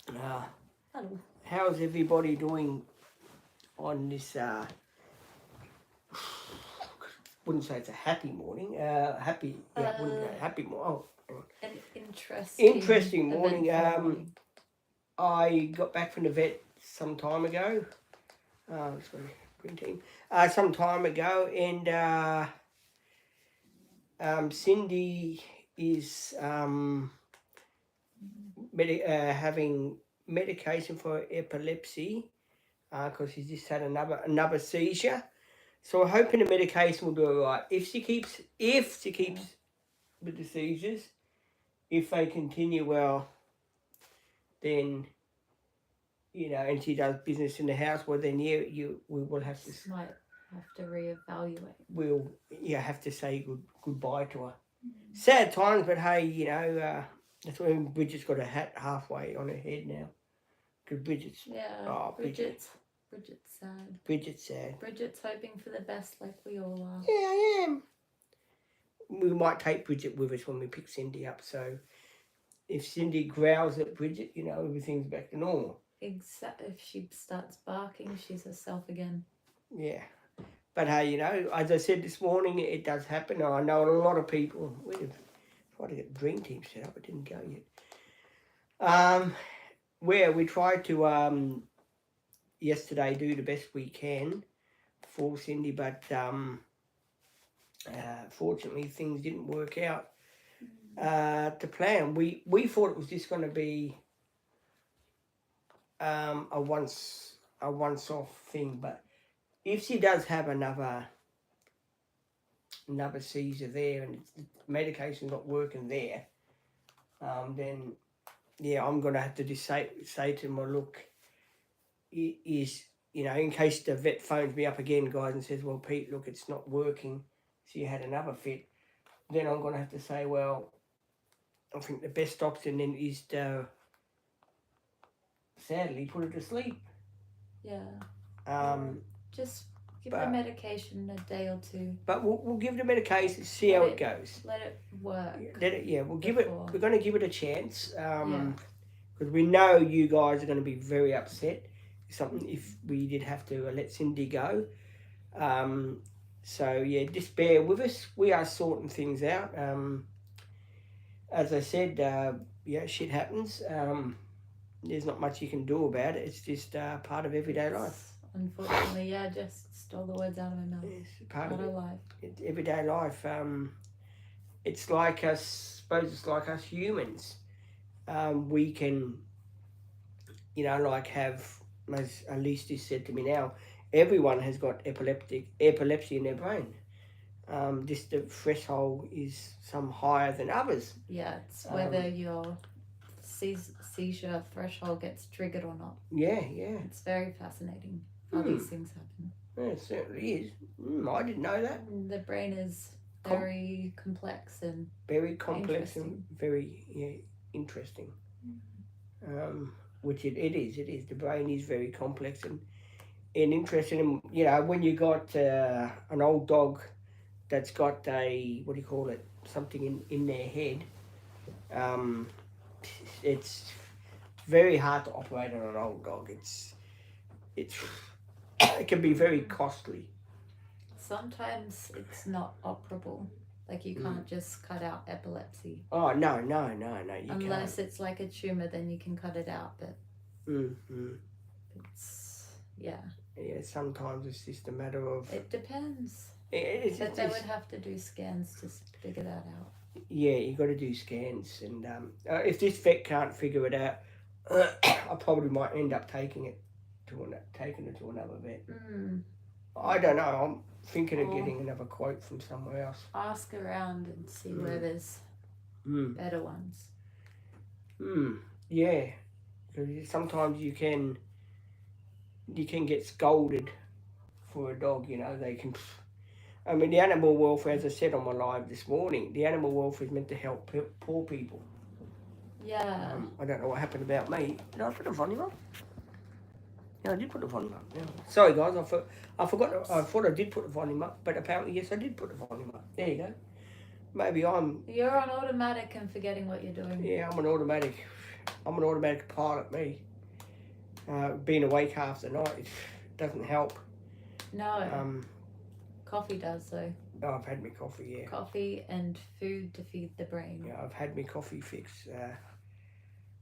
Hello. How's everybody doing on this? Wouldn't say it's a happy morning. Happy morning. An interesting Morning. morning. I got back from the vet some time ago. Sorry, green team. Some time ago, and Cindy is having medication for epilepsy because she's just had another seizure. So we're hoping the medication will do all right. If she keeps with the seizures, if they continue well, then and she does business in the house, well then we will have to might have to reevaluate. We'll have to say goodbye to her. Sad times, but hey, that's why Bridget's got a hat halfway on her head now. Because Bridget's Bridget's sad. Bridget's sad. Bridget's hoping for the best, like we all are. Yeah, I am. We might take Bridget with us when we pick Cindy up. So if Cindy growls at Bridget, everything's back to normal. Except if she starts barking, she's herself again. Yeah. But hey, as I said this morning, it does happen. I know a lot of people. We've tried to get the dream team set up. It didn't go yet. Where we tried to yesterday do the best we can for Cindy, but fortunately things didn't work out to plan. We thought it was just going to be a once-off thing, but if she does have another seizure there and the medication's not working there, then I'm going to have to just say to them, well, look, is in case the vet phones me up again, guys, and says, well, Pete, look, it's not working, so you had another fit, then I'm going to have to say, well, I think the best option then is to sadly put her to sleep. Yeah. Just give the medication a day or two. But we'll give the medication, see how it goes. Let it work. We'll give it. We're going to give it a chance. Because we know you guys are going to be very upset if we did have to let Cindy go. So just bear with us. We are sorting things out. As I said, shit happens. There's not much you can do about it. It's just part of everyday life. Unfortunately, just stole the words out of my mouth. It's part of life. It's everyday life. It's like us. I suppose it's like us humans. We can, have, as Elise just said to me now, everyone has got epilepsy in their brain. Just the threshold is some higher than others. Yeah, it's whether your seizure threshold gets triggered or not. Yeah. It's very fascinating how these things happen. Yeah, it certainly is. I didn't know that. The brain is very complex and very complex and very interesting. Which it is. It is. The brain is very complex and interesting. And, when you got an old dog that's got something in their head, it's very hard to operate on an old dog. It can be very costly. Sometimes it's not operable. Like you can't just cut out epilepsy. Oh, no, you Unless can't. It's like a tumor, then you can cut it out. But it's, Yeah, sometimes it's just a matter of... It depends. But they would have to do scans to figure that out. Yeah, you got to do scans. And if this vet can't figure it out, I probably might end up taking it to another vet. I don't know. I'm thinking of getting another quote from somewhere else. Ask around and see where there's better ones. Yeah. Sometimes you can get scolded for a dog. They can. I mean, the animal welfare, as I said on my live this morning, the animal welfare is meant to help poor people. Yeah. I don't know what happened about me. Did I put the volume up? Yeah, I did put the volume up. Yeah. Sorry, guys. I forgot. I thought I did put the volume up, but apparently, yes, I did put the volume up. There you go. Maybe You're on automatic and forgetting what you're doing. Yeah, I'm on automatic. I'm an automatic pilot, me. Being awake half the night, it doesn't help. No. Coffee does though. Oh, I've had my coffee, yeah. Coffee and food to feed the brain. Yeah, I've had my coffee fix,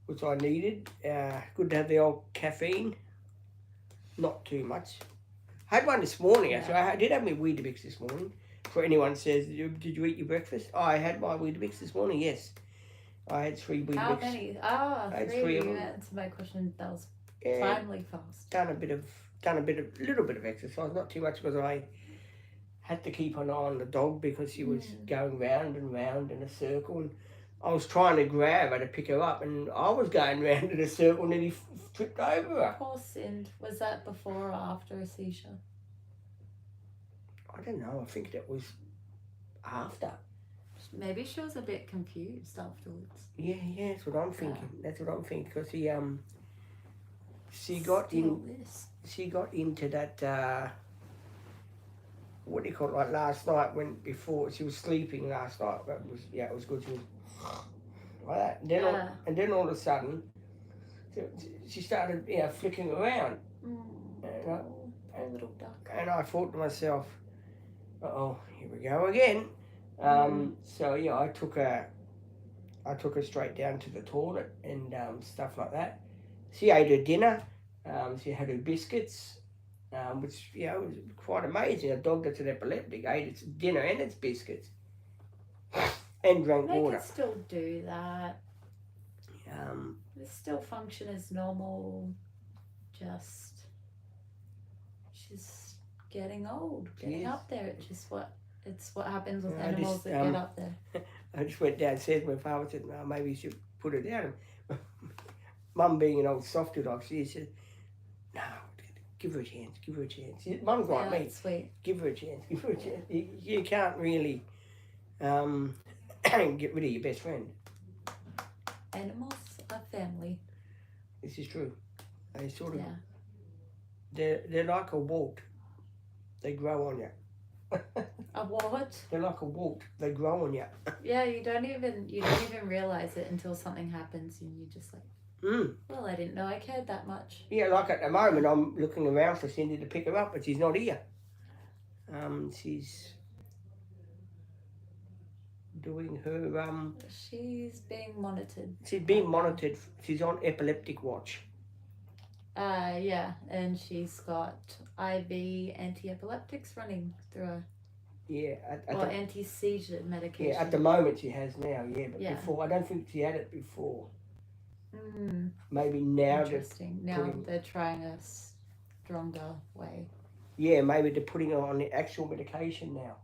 which I needed. Good to have the old caffeine. Not too much. I had one this morning, actually. I did have my Weetabix this morning. For anyone says, did you eat your breakfast? I had my Weetabix this morning, yes. I had 3 Weetabix. How many? I had 3 of them. You answered my question. That was finally fast. Done a little bit of exercise, not too much, because I had to keep an eye on the dog because she was going round and round in a circle, and I was trying to grab her to pick her up, and I was going round in a circle, and then he tripped over her. Poor Sind. Was that before or after a seizure? I don't know. I think that was after. Maybe she was a bit confused afterwards. Yeah, that's what I'm thinking. That's what I'm thinking, because she got into that. What do you call it? Like last night, before she was sleeping last night. But it was good. She was like that. And then all of a sudden, she started flicking around. A little duck. And I thought to myself, "Uh-oh, here we go again." So I took her straight down to the toilet and stuff like that. She ate her dinner. She had her biscuits, which was quite amazing. A dog that's an epileptic ate its dinner and its biscuits, and drank water. They can still do that. They still function as normal. Just she's getting old, getting up there. It's what happens with animals that get up there. I just went downstairs. My father said, "No, maybe you should put her down." Mum, being an old softy dog, she said, "No, give her a chance. Give her a chance." Mum's like me. Sweet. Give her a chance. Give her a chance. You can't really get rid of your best friend. Animals are family. This is true. They sort of. They're like a wart. They grow on you. A what? They're like a wart. They grow on you. Yeah, you don't even realize it until something happens, and you're just like, well, I didn't know I cared that much. Yeah, like at the moment, I'm looking around for Cindy to pick her up, but she's not here. She's doing her. She's being monitored. She's being monitored. She's on epileptic watch. And she's got IV anti-epileptics running through her. Yeah. Anti-seizure medication. Yeah, at the moment she has now, but before, I don't think she had it before. Maybe now. Interesting. Now they're trying a stronger way. Yeah, maybe they're putting her on the actual medication now.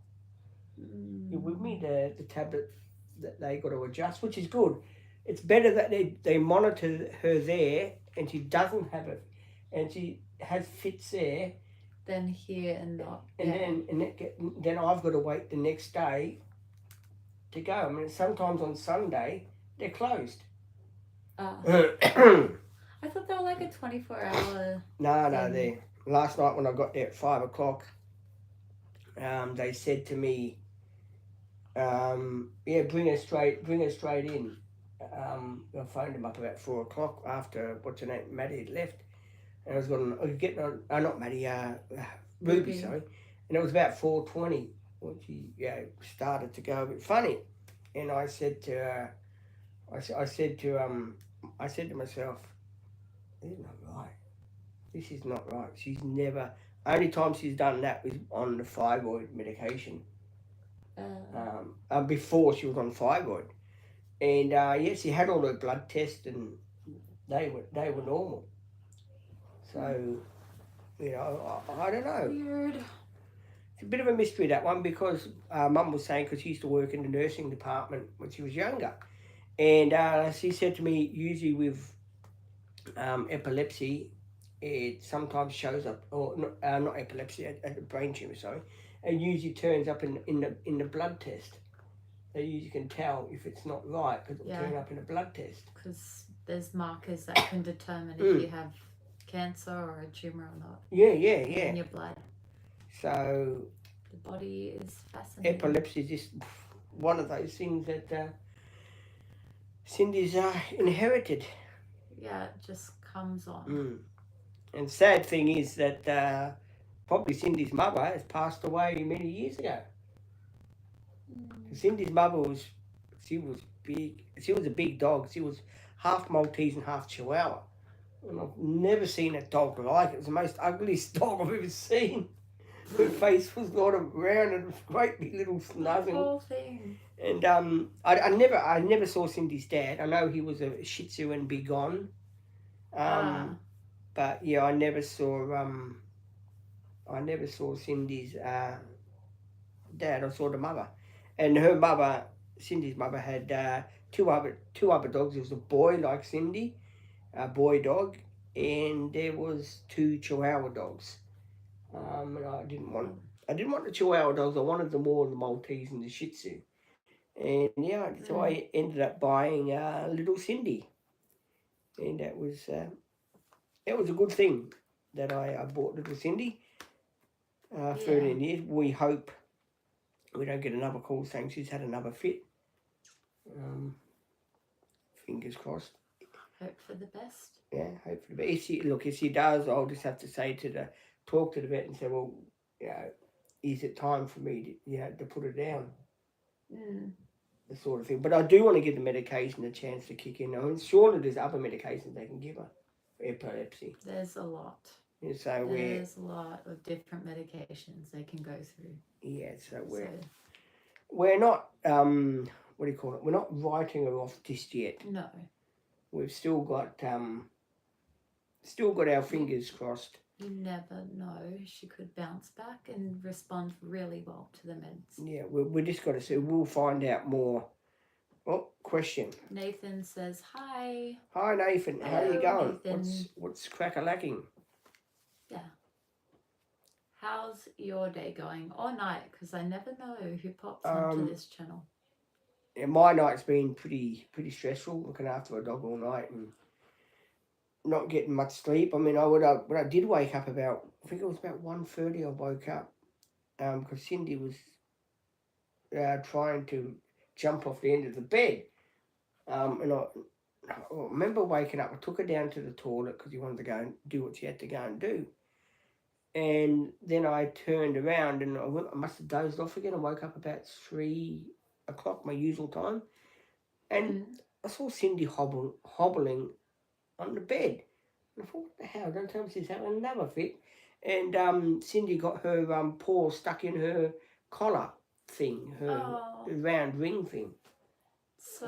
You're with me? The tablet that they got to adjust, which is good. It's better that they monitor her there, and she doesn't have it, and she has fits there. Then here and not. And then I've got to wait the next day to go. I mean, sometimes on Sunday they're closed. I thought they were like a 24-hour. No, they. Last night when I got there at 5 o'clock, they said to me, bring her straight in. I phoned him up about 4 o'clock after Maddie had left, and I was getting on. Not Maddie, Ruby, sorry. And it was about 4:20 when she started to go a bit funny, and I said to her, I said to myself, this is not right. This is not right. She's never. Only time she's done that was on the thyroid medication. Before she was on thyroid. And she had all her blood tests and they were normal. So, I don't know. Weird. It's a bit of a mystery, that one, because Mum was saying, because she used to work in the nursing department when she was younger. And she said to me, usually with epilepsy, it sometimes shows up, or not epilepsy, a brain tumour, sorry. It usually turns up in the blood test. They usually can tell if it's not right because it'll turn up in a blood test. Because there's markers that can determine if you have cancer or a tumour or not. Yeah. In your blood. So the body is fascinating. Epilepsy is just one of those things that Cindy's inherited. yeah, it just comes on. And sad thing is that probably Cindy's mother has passed away many years ago. Cindy's mother she was big. She was a big dog. She was half Maltese and half Chihuahua. And I've never seen a dog like it. It was the most ugliest dog I've ever seen. Her face was not round and great big little nothing. Whole thing. And I never saw Cindy's dad. I know he was a Shih Tzu and be gone. But yeah, I never saw Cindy's dad. I saw the mother, and her mother, Cindy's mother, had two other dogs. There was a boy like Cindy, a boy dog, and there was 2 Chihuahua dogs. And I didn't want the Chihuahua dogs. I wanted the Maltese and the Shih Tzu. And yeah, so I ended up buying little Cindy, and that was a good thing that I bought little Cindy. 13 years. We hope we don't get another call saying she's had another fit. Fingers crossed. Hope for the best. Yeah, hope for the best. If she does, I'll just have to talk to the vet and say, well, is it time for me to put her down? The sort of thing. But I do want to give the medication a chance to kick in. I mean, surely there's other medications they can give her for epilepsy. There's a lot. Yeah, so there's a lot of different medications they can go through. Yeah, so we're not what do you call it? We're not writing her off just yet. No. We've still got our fingers crossed. You never know. She could bounce back and respond really well to the meds. Yeah, we just got to see. We'll find out more. Oh, question. Nathan says, hi. Hi, Nathan. Hello, how are you going? Nathan. What's crack-a-lacking? Yeah. How's your day going? Or night? Because I never know who pops onto this channel. Yeah, my night's been pretty stressful, looking after a dog all night and not getting much sleep. I mean, when I did wake up about, I think it was about 1:30 I woke up, because Cindy was trying to jump off the end of the bed. And I remember waking up, I took her down to the toilet because you wanted to go and do what she had to go and do. And then I turned around and I must have dozed off again. I woke up about 3 o'clock, my usual time. And I saw Cindy hobbling on the bed. And I thought, what the hell? Don't tell me she's having another fit. And Cindy got her paw stuck in her collar thing, her round ring thing. So...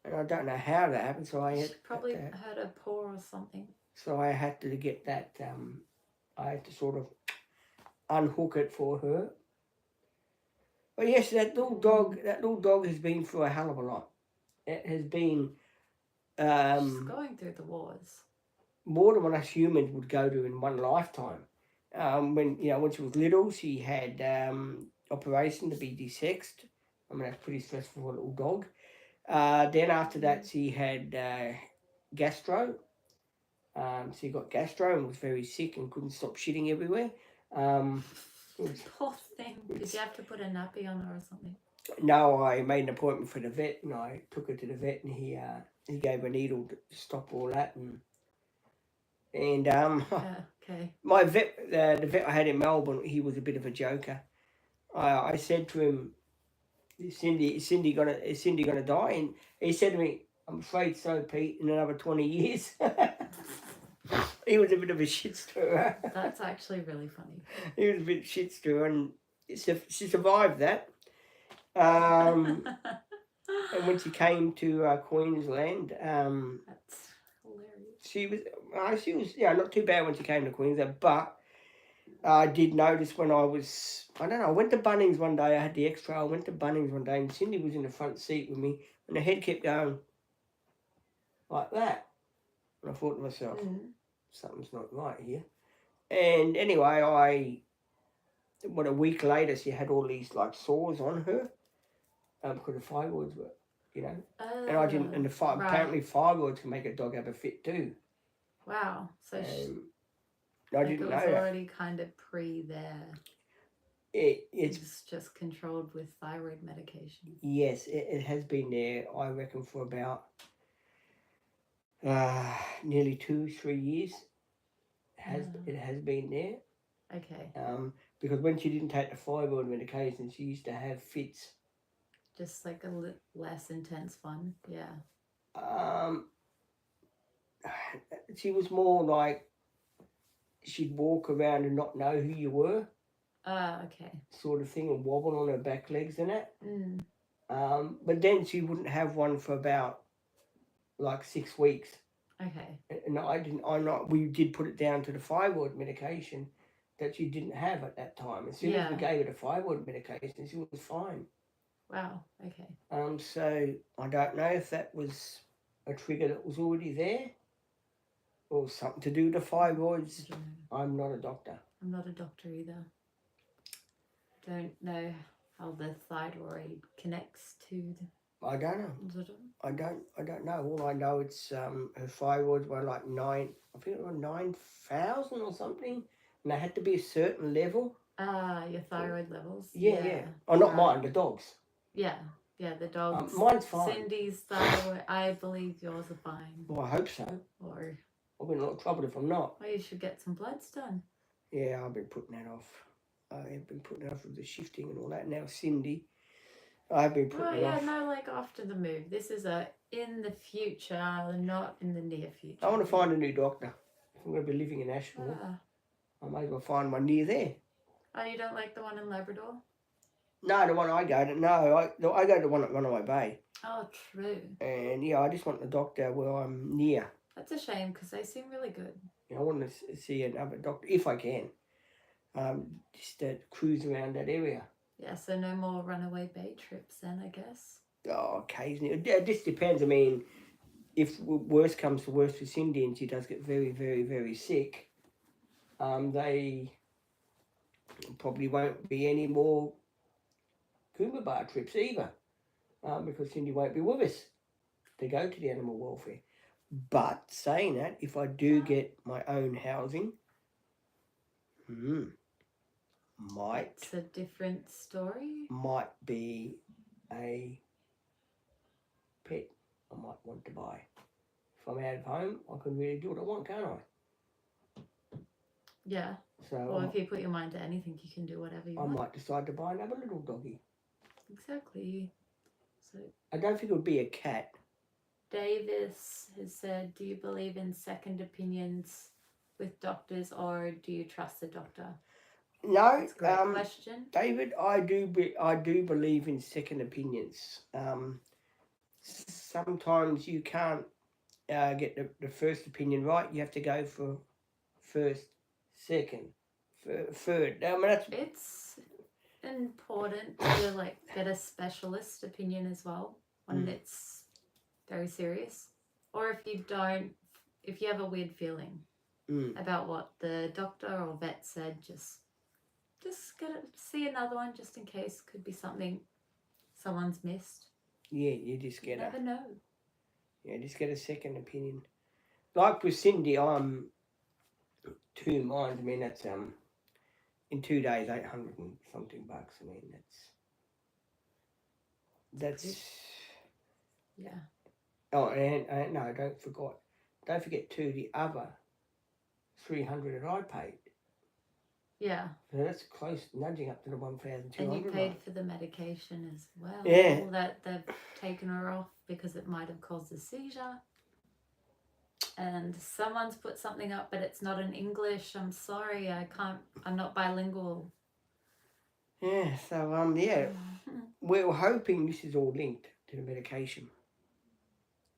and I don't know how that happened, so I had... She probably hurt her paw or something. So I had to get that... I had to sort of unhook it for her. But yes, that little dog has been through a hell of a lot. It has been... she's going through the wars. More than what us humans would go to in one lifetime. When she was little, she had operation to be desexed. I mean, that's pretty stressful for a little dog. Then after that, she had gastro. She got gastro and was very sick and couldn't stop shitting everywhere. Poor thing. Did you have to put a nappy on her or something? No, I made an appointment for the vet and I took her to the vet and he gave a needle to stop all that and okay. My vet, the vet I had in Melbourne, he was a bit of a joker. I said to him, Is Cindy gonna die? And he said to me, I'm afraid so, Pete, in another 20 years. He was a bit of a shit stirrer. That's actually really funny. He was a bit shit stirrer and she survived that. And when she came to Queensland, that's hilarious. She was not too bad when she came to Queensland, but I did notice when I went to Bunnings one day, I had the extra, I went to Bunnings one day and Cindy was in the front seat with me and her head kept going like that. And I thought to myself, something's not right here. And anyway, a week later, she had all these like sores on her because the fibroids were, and I didn't, and apparently fibroids can make a dog have a fit too. Wow. So I didn't know that. It was already kind of there. It's just controlled with thyroid medication. Yes, it has been there, I reckon, for about nearly 2-3 years. It has been there. Okay. Because when she didn't take the thyroid medication, she used to have fits. Just like a less intense one. Yeah. She was more like she'd walk around and not know who you were. Okay. Sort of thing, and wobble on her back legs and that. Mm. But then she wouldn't have one for about like 6 weeks. Okay. And we did put it down to the thyroid medication that she didn't have at that time. As soon as we gave her the thyroid medication, she was fine. Wow. Okay. So I don't know if that was a trigger that was already there or something to do with the thyroids. I'm not a doctor. I'm not a doctor either. Don't know how the thyroid connects to the... I don't know. I don't know. All I know, it's her thyroids were like 9,000 or something, and they had to be a certain level. Your thyroid levels. Yeah. Oh, not mine, the dog's. Yeah, the dog's. Mine's fine. Cindy's thyroid. I believe yours are fine. Well, I hope so. Or I'll be in a lot of trouble if I'm not. Well, you should get some bloods done. Yeah, I've been putting that off. I've been putting it off with the shifting and all that. Now Cindy, I've been putting it off. No, like after the move. This is in the future, not in the near future. I want to find a new doctor. If I'm going to be living in Asheville, I may as well find one near there. Oh, you don't like the one in Labrador? No, the one I go to. No, I go to the one at Runaway Bay. Oh, true. And yeah, I just want the doctor where I'm near. That's a shame because they seem really good. I want to see another doctor if I can. Just to cruise around that area. Yeah, so no more Runaway Bay trips then, I guess. Oh, occasionally. It just depends. I mean, if worst comes to worst with Cindy and she does get very, very, very sick, they probably won't be any more Coomba Bar trips either, because Cindy won't be with us to go to the animal welfare. But saying that, if I do get my own housing, It's a different story. Might be a pet I might want to buy. If I'm out of home, I can really do what I want, can't I? Yeah. So, or if you put your mind to anything, you can do whatever you want. I might decide to buy another little doggy. Exactly. So I don't think it would be a cat. Davis has said, do you believe in second opinions with doctors, or do you trust the doctor? No. That's a great question. David, I do believe in second opinions. Sometimes you can't get the first opinion right. You have to go for first, second, third. I mean, it's important to get a specialist opinion as well when it's very serious, or if you have a weird feeling about what the doctor or vet said, just see another one just in case. Could be something someone's missed. Yeah, you just get never know. Yeah, just get a second opinion. Like with Cindy, I'm 2 minds. I mean, that's in 2 days, 800 and something bucks. I mean, that's yeah. Oh, and no, don't forget too the other 300 that I paid. Yeah. So that's close, nudging up to the 1,200. And you paid for the medication as well. Yeah. That they've taken her off because it might have caused a seizure. And someone's put something up, but it's not in English. I'm sorry, I'm not bilingual. Yeah, so, yeah. We're hoping this is all linked to the medication.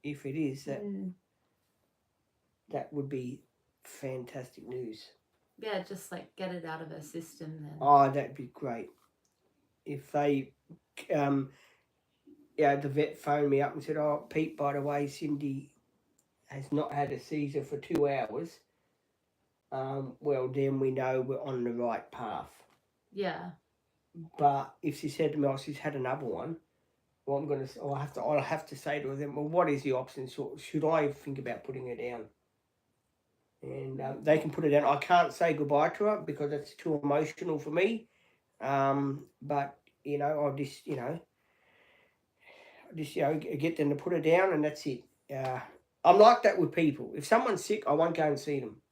If it is, that would be fantastic news. Yeah, just get it out of her system then. Oh, that'd be great. If they, the vet phoned me up and said, oh, Pete, by the way, Cindy has not had a seizure for 2 hours. Well, then we know we're on the right path. Yeah. But if she said to me, oh, she's had another one, well, I'll have to say to them, well, what is the option? Should I think about putting her down? And they can put her down. I can't say goodbye to her because it's too emotional for me. But I'll just get them to put her down, and that's it. I'm like that with people. If someone's sick, I won't go and see them.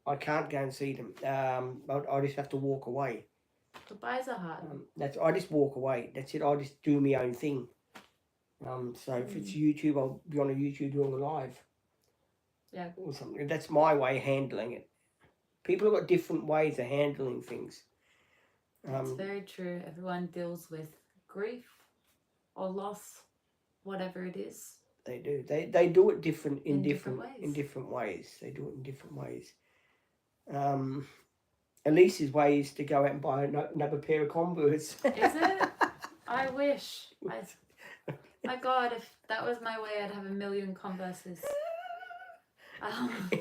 I can't go and see them. I just have to walk away. Goodbyes are hard. I just walk away. That's it. I just do my own thing. So if it's YouTube, I'll be on a YouTube doing a live. Yeah. Or something. That's my way of handling it. People have got different ways of handling things. It's very true. Everyone deals with grief or loss, whatever it is. They do. They do it different in different ways. In different ways. They do it in different ways. Elise's way is to go out and buy another pair of Converse. Is it? I wish. My God, if that was my way, I'd have 1 million Converses. I have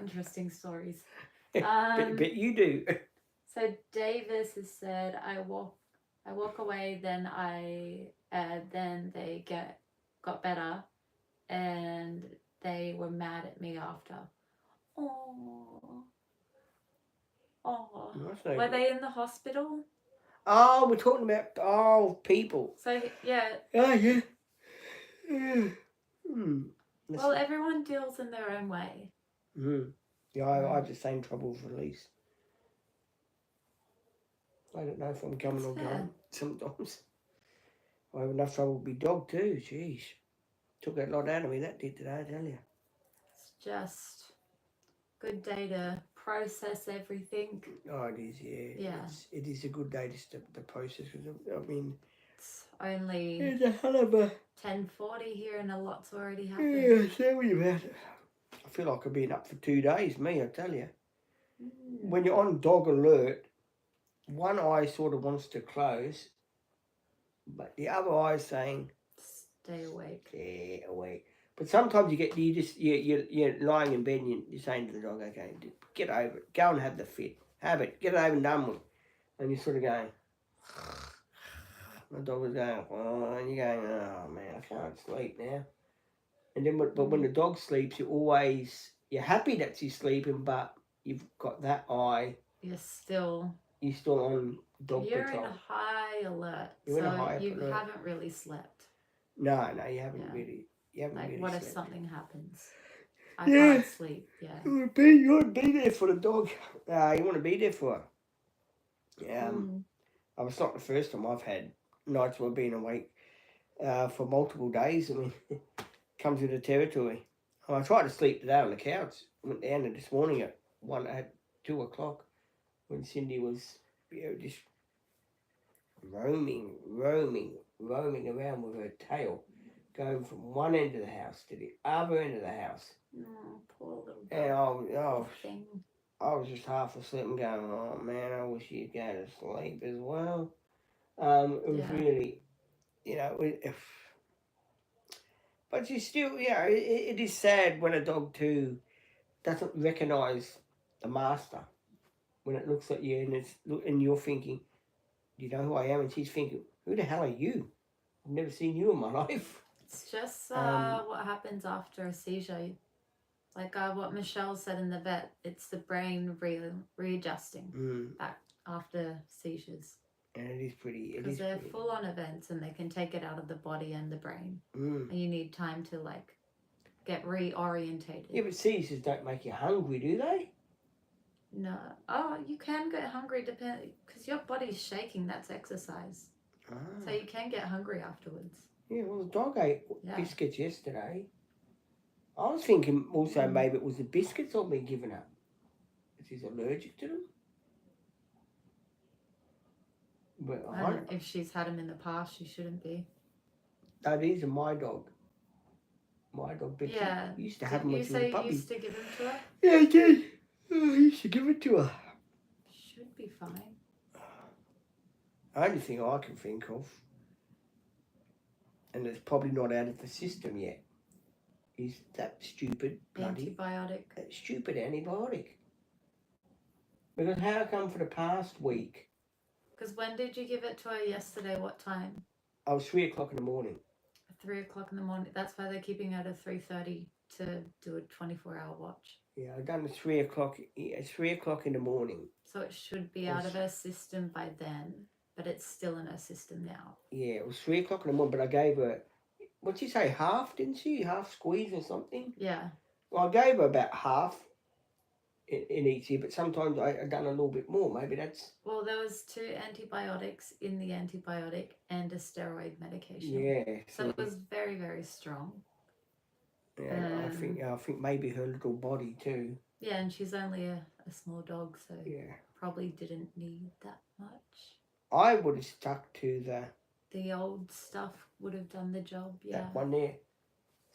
interesting stories. But you do. So Davis has said, I walk away, then they got better, and they were mad at me after. Oh. Were they in the hospital? Oh, we're talking about people. So yeah. Oh yeah. Well, everyone deals in their own way. Yeah, I have the same trouble with Elise. I don't know if I'm coming or going sometimes. I have enough trouble with my dog too. Jeez. Took a lot out of me, that did today, I tell you. It's just a good day to process everything. Oh, it is, yeah. It is a good day to process, because, I mean... It's only... It's a hell of a... 10:40 here and a lot's already happened. Yeah, tell me about it. I feel like I've been up for 2 days, me, I tell you. When you're on dog alert, one eye sort of wants to close, but the other eye is saying... Stay awake. Stay awake. But sometimes you're lying in bed and you're saying to the dog, okay, get over it. Go and have the fit. Have it. Get it over and done with. And you're sort of going... The dog is going, oh, and you're going, oh man, I can't sleep now. And then, but when the dog sleeps, you're happy that she's sleeping, but you've got that eye. You're still on dog You're patrol. in a high alert. You're in a high alert. You haven't really slept. No, you haven't really. You haven't really what slept. if something happens? I can't sleep. Yeah. You want to be there for the dog. You want to be there for her. It's not the first time I've had nights where I've been awake for multiple days. I mean, comes with the territory. I tried to sleep today on the couch. Went down there this morning at 2 o'clock when Cindy was just roaming around with her tail, going from one end of the house to the other end of the house. Oh, poor little thing. I was just half asleep and going, oh man, I wish you'd go to sleep as well. It was really, but you still, it is sad when a dog too doesn't recognise the master. When it looks at you and you're thinking, do you know who I am? And she's thinking, who the hell are you? I've never seen you in my life. It's just what happens after a seizure. Like what Michelle said in the vet, it's the brain readjusting back after seizures. And it is pretty... Because they're full-on events and they can take it out of the body and the brain. And you need time to, get reorientated. Yeah, but seizures don't make you hungry, do they? No. Oh, you can get hungry because your body's shaking. That's exercise. So you can get hungry afterwards. Yeah, well, the dog ate biscuits yesterday. I was thinking also maybe it was the biscuits I've been giving up. If she's allergic to them. But if she's had them in the past, she shouldn't be. No, these are my dog. My dog, Bitsy. Yeah. You used to have them when she was a puppy. You used to give them to her? Yeah, I did. I used to give it to her. Should be fine. The only thing I can think of, and it's probably not out of the system yet, is that stupid antibiotic. That stupid antibiotic. Because how come for the past week? Because when did you give it to her yesterday? What time? I was 3 o'clock in the morning. 3 o'clock in the morning. That's why they're keeping her to 3:30 to do a 24-hour watch. Yeah, I done it 3 o'clock. Yeah, 3 o'clock in the morning. So it should be It out was, of her system by then, but it's still in her system now. yeah, it was 3 o'clock in the morning, but I gave her, what'd you say, half, didn't she? Half squeeze or something? Yeah. Well, I gave her about half in each year, but sometimes I done a little bit more. Maybe that's... Well, there was 2 antibiotics in the antibiotic and a steroid medication. Yeah. So it was very, very strong. Yeah, I think maybe her little body too. Yeah, and she's only a small dog, so Yeah. probably didn't need that much. I would have stuck to The old stuff would have done the job, yeah. that one there.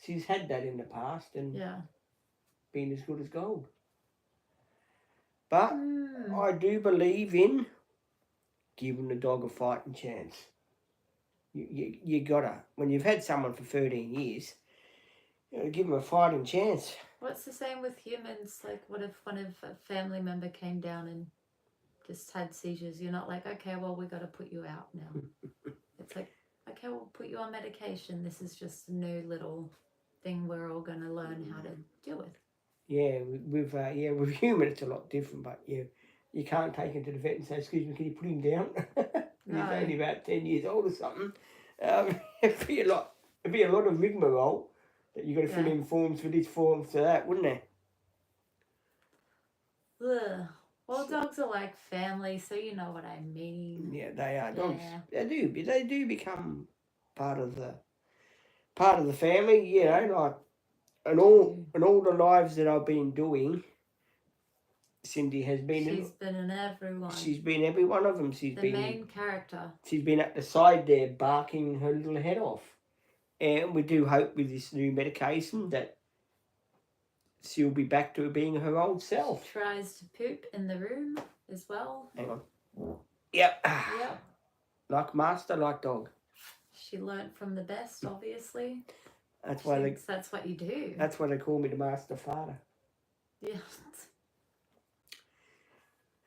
She's had that in the past and Yeah. been as good as gold. But Mm. I do believe in giving the dog a fighting chance. You gotta, when you've had someone for 13 years, you gotta give them a fighting chance. Well, it's the same with humans. Like, what if one of a family member came down and just had seizures? You're not like, okay, well, we got to put you out now. It's like, okay, we'll put you on medication. This is just a new little thing we're all going to learn how to deal with. Yeah, with human it's a lot different, but you can't take him to the vet and say, excuse me, can you put him down? No. He's only about 10 years old or something. It'd be a lot of rigmarole that you got to fill in forms for this, forms for that, wouldn't it? Ugh. Well, dogs are like family, so you know what I mean. Yeah, they are. Dogs, Yeah. they do become part of the family, you know, like, and all the lives that I've been doing, Cindy has been She's been in everyone. She's been every one of them. She's the been main character. She's been at the side there barking her little head off. And we do hope with this new medication that she'll be back to being her old self. She tries to poop in the room as well. Hang on. Yep. Yep. Like master, like dog. She learnt from the best, obviously. That's why that's what you do. That's why they call me the master father. Yeah.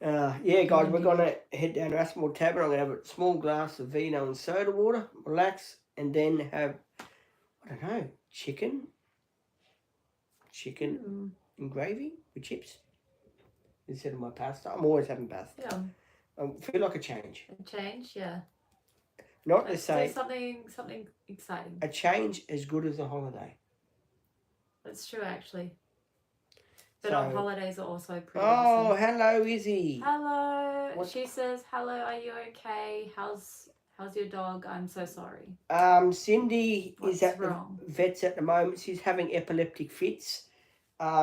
Yeah, guys, we're going to head down to Aspinwall Tavern. I'm going to have a small glass of vino and soda water, relax, and then have, I don't know, chicken and gravy with chips instead of my pasta. I'm always having pasta. Yeah. I feel like a change. A change, yeah. Not Let's the same. do something exciting. A change as good as a holiday. That's true, actually. But So, on holidays are also pretty oh, awesome. hello, Izzy. Hello. What? She says, hello, are you okay? How's your dog? I'm so sorry. Cindy What's is at wrong? the vet's at the moment. She's having epileptic fits.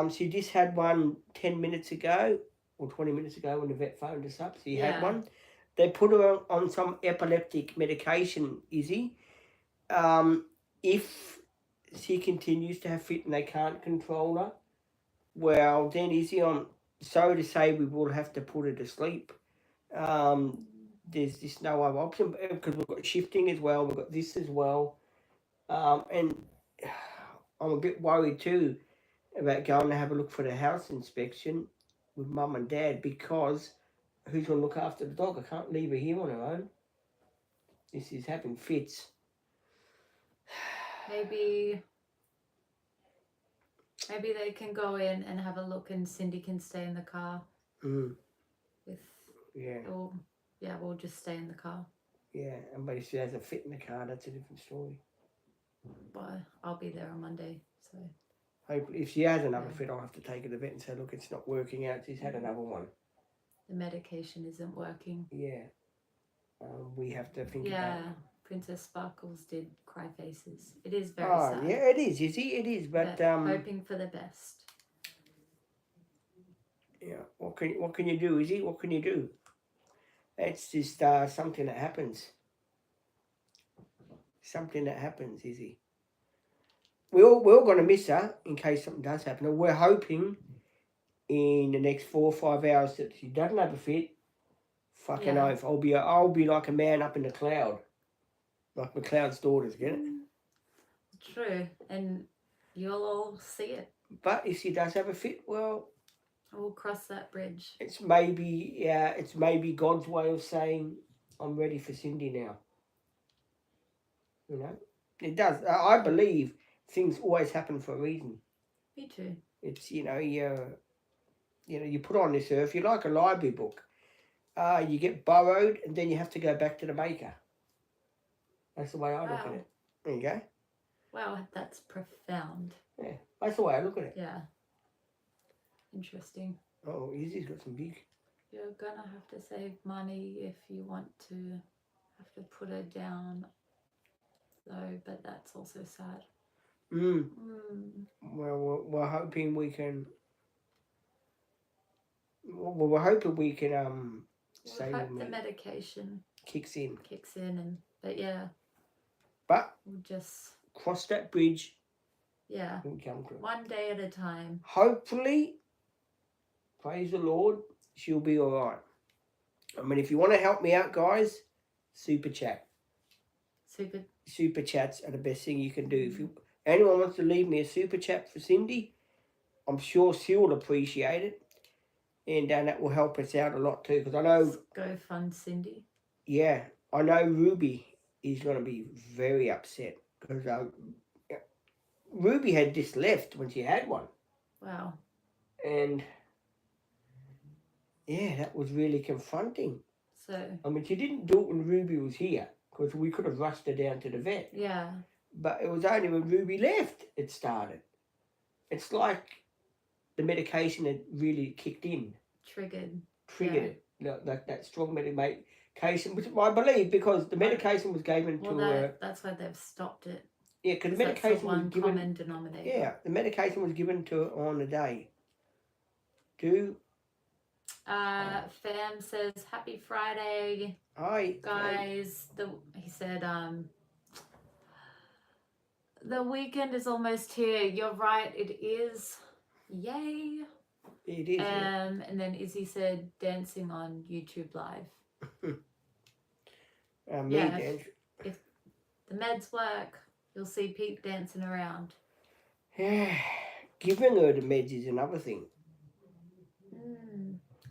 She just had one 10 minutes ago or 20 minutes ago when the vet phoned us up. She had one. They put her on some epileptic medication, Izzy. If she continues to have fit and they can't control her, well, then Izzy, I'm sorry to say we will have to put her to sleep. There's just no other option because we've got shifting as well. We've got this as well. And I'm a bit worried too about going to have a look for the house inspection with Mum and Dad because who's going to look after the dog? I can't leave her here on her own. This is having fits. Maybe they can go in and have a look and Cindy can stay in the car. We'll just stay in the car. Yeah, and but if she has a fit in the car, that's a different story. But I'll be there on Monday, so. Hopefully, if she has another fit, I'll have to take her to the vet and say, look, it's not working out. She's had another one. The medication isn't working. Yeah. We have to think about it. Yeah, Princess Sparkles did cry faces. It is very sad. Yeah, it is, Izzy, it is. But hoping for the best. Yeah, what can you do, Izzy? What can you do? It's just something that happens. Something that happens, Izzy. We're all going to miss her in case something does happen. And we're hoping in the next 4 or 5 hours that she doesn't have a fit. Fucking oath. I'll be like a man up in the cloud. Like McLeod's daughters, get it? True. And you'll all see it. But if she does have a fit, well, we'll cross that bridge. It's maybe God's way of saying, I'm ready for Cindy now. You know? It does. I believe things always happen for a reason. Me too. It's, you put on this earth, you're like a library book. You get borrowed and then you have to go back to the maker. That's the way I look at it. There you go. Wow, that's profound. Yeah, that's the way I look at it. Yeah. Interesting. Oh, Izzy's got some big... You're going to have to save money if you want to have to put her down, though, but that's also sad. Well, we're hoping we can... Well, we're hoping we can We hope the medication kicks in. But yeah. But we'll just cross that bridge. Yeah. And come to it. One day at a time. Hopefully, praise the Lord, she'll be all right. I mean, if you want to help me out, guys, super chat. Super chats are the best thing you can do. If anyone wants to leave me a super chat for Cindy, I'm sure she'll appreciate it. And that will help us out a lot too. Because I know... Go fund Cindy. Yeah. I know Ruby is going to be very upset. Because Ruby had this left when she had one. Wow. And... yeah, that was really confronting. So... I mean, she didn't do it when Ruby was here. Because we could have rushed her down to the vet. Yeah. But it was only when Ruby left it started. It's like... the medication had really kicked in. Triggered it. Like that strong medication, which I believe because the medication was given to her. That's why they've stopped it. Yeah, because the medication was given... common denominator. Yeah, the medication was given to her on the day. Fam says, Happy Friday. Hi. Guys. He said, the weekend is almost here. You're right, it is. Yay. It is. And then Izzy said dancing on YouTube Live. If the meds work, you'll see Pete dancing around. Yeah. Giving her the meds is another thing.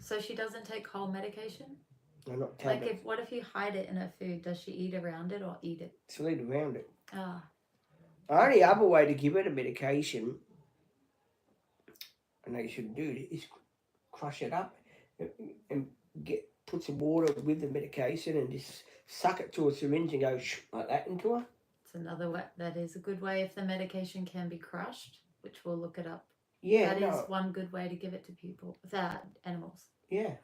So she doesn't take whole medication? No, not tablets. Like what if you hide it in her food? Does she eat around it or eat it? She'll eat around it. Ah. The only other way to give her the medication, I know you shouldn't do it, is crush it up and put some water with the medication and just suck it to a syringe and go like that into her. It's another way. That is a good way if the medication can be crushed, which we'll look it up. Yeah, that is one good way to give it to people without animals. Yeah,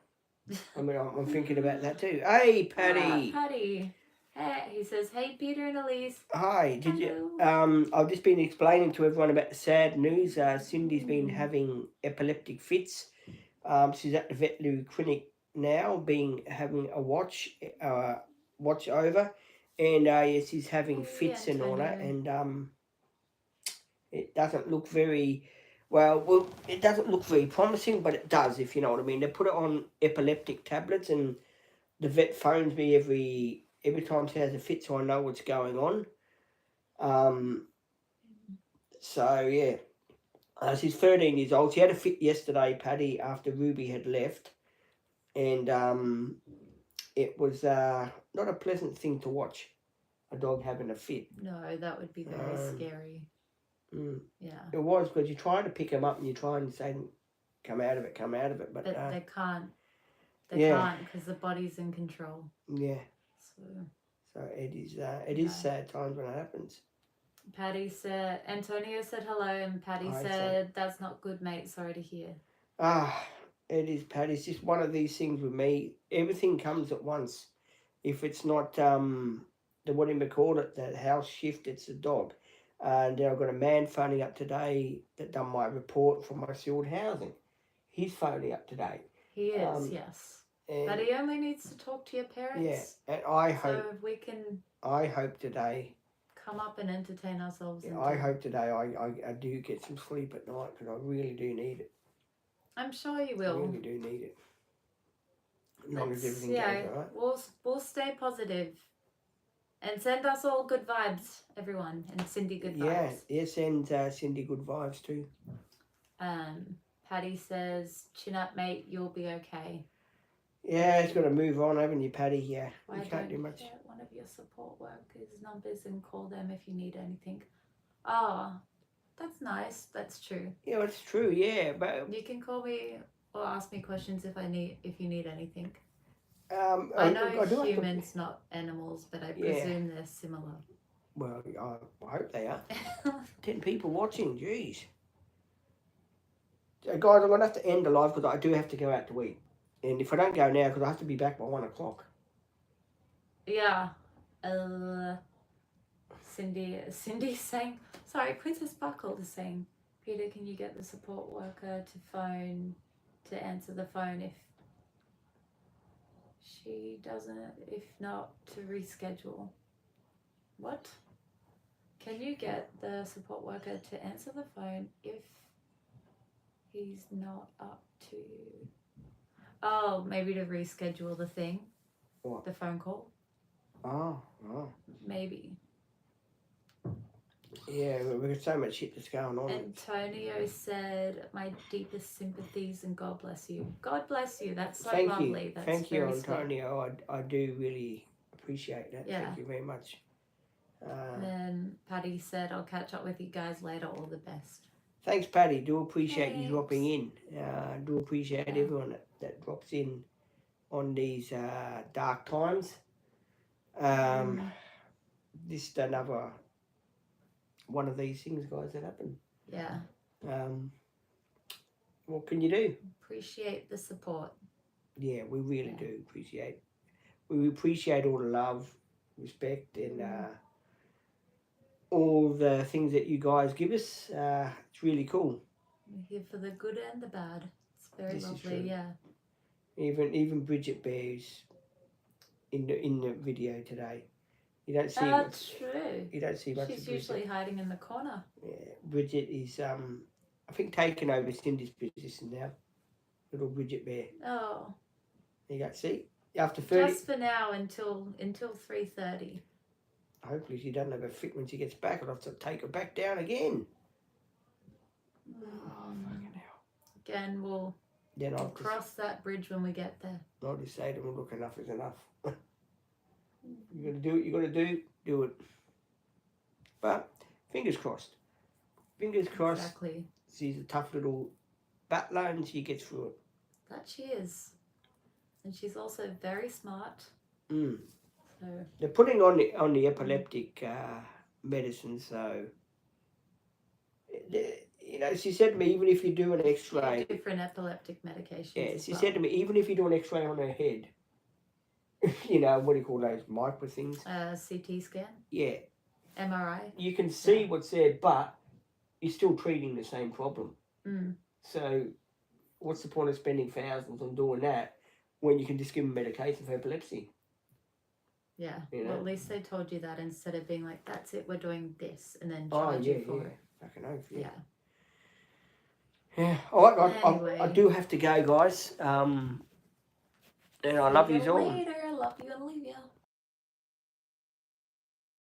I mean I'm thinking about that too. Hey, Paddy. Paddy. Hey, he says, "Hey, Peter and Elise." Hi. Did you? I've just been explaining to everyone about the sad news. Cindy's been having epileptic fits. She's at the veterinary clinic now, having a watch over, and yes, she's having fits and all that, and it doesn't look very well. It doesn't look very promising, but it does, if you know what I mean. They put it on epileptic tablets, and the vet phones me every time she has a fit, so I know what's going on. So yeah, she's 13 years old. She had a fit yesterday, Paddy, after Ruby had left, and it was not a pleasant thing to watch, a dog having a fit. No, that would be very scary. Yeah, it was, because you try to pick them up and you try and say, come out of it, but they can't. They can't, because the body's in control. Yeah. So it is sad times when it happens. Paddy said, Antonio said hello, and Paddy said, that's not good, mate. Sorry to hear. It is, Paddy. It's just one of these things with me. Everything comes at once. If it's not what do you call it, that house shift, it's a dog. And I've got a man phoning up today that done my report for my sealed housing. He's phoning up today. He is, yes. But he only needs to talk to your parents. Yeah, and I hope... So if we can... I hope today... come up and entertain ourselves. Yeah, I hope today I do get some sleep at night, because I really do need it. I'm sure you will. I really do need it. As long as everything goes all right. We'll stay positive. And send us all good vibes, everyone. And Cindy good vibes. Yeah, send Cindy good vibes too. Paddy says, chin up, mate, you'll be okay. Yeah, it's got to move on, haven't you, Paddy? Yeah, you can't do much. Get one of your support workers' numbers and call them if you need anything. That's nice. That's true. Yeah, it's true. Yeah, but You can call me or ask me questions if you need anything. I I know do have to. humans, not animals, but I Yeah. presume they're similar. Well, I hope they are. 10 people watching. Jeez. Guys, I'm gonna have to end the live because I do have to go out to eat, and if I don't go now, because I have to be back by 1 o'clock. Yeah. Cindy's saying, sorry, Princess Buckle is saying, Peter, can you get the support worker to answer the phone if she doesn't, if not, to reschedule? What? Can you get the support worker to answer the phone if he's not up to... Oh, maybe to reschedule the thing? What? The phone call? Oh. Maybe. Yeah, we've got so much shit that's going on. Antonio said, my deepest sympathies and God bless you. God bless you. That's so Thank lovely. you. That's Thank you, very sweet. Antonio. I do really appreciate that. Yeah. Thank you very much. Then Patty said, I'll catch up with you guys later. All the best. Thanks, Patty. Do appreciate you Thanks. dropping in. Do appreciate Yeah. everyone that drops in on these dark times. This is another one of these things, guys, that happen. Yeah. What can you do? Appreciate the support. Yeah, we really do appreciate. We appreciate all the love, respect, and all the things that you guys give us. It's really cool. We're here for the good and the bad. It's very This is lovely. true. Yeah. Even Bridget Bear's in the video today. You don't see That's true. You don't see much She's of Bridget. usually hiding in the corner. Yeah, Bridget is I think taking over Cindy's position now. Little Bridget Bear. Oh. You got see after 30. Just for now until 3:30. Hopefully she doesn't have a fit when she gets back. I'll have to take her back down again. Oh, fucking hell. Again, we'll cross that bridge when we get there. I'll just say to them, look, enough is enough. You got to do what you got to do it. But fingers crossed. Fingers crossed. Exactly. She's a tough little battler and she gets through it. That she is. And she's also very smart. Mm. So They're putting on the epileptic medicine, so you know, she said to me, even if you do an X-ray, different epileptic medications. yeah, she said to me, even if you do an X-ray on her head, you know, what do you call those micro things? CT scan. Yeah. MRI. You can see what's there, but you're still treating the same problem. Mm. So, what's the point of spending thousands on doing that when you can just give them medication for epilepsy? Yeah. You know? Well, at least they told you that instead of being like, that's it, we're doing this, and then charge you for it. Fucking oath, Yeah. Yeah. All right, Anyway. I do have to go, guys. And I love you all. Later. Love you and leave you.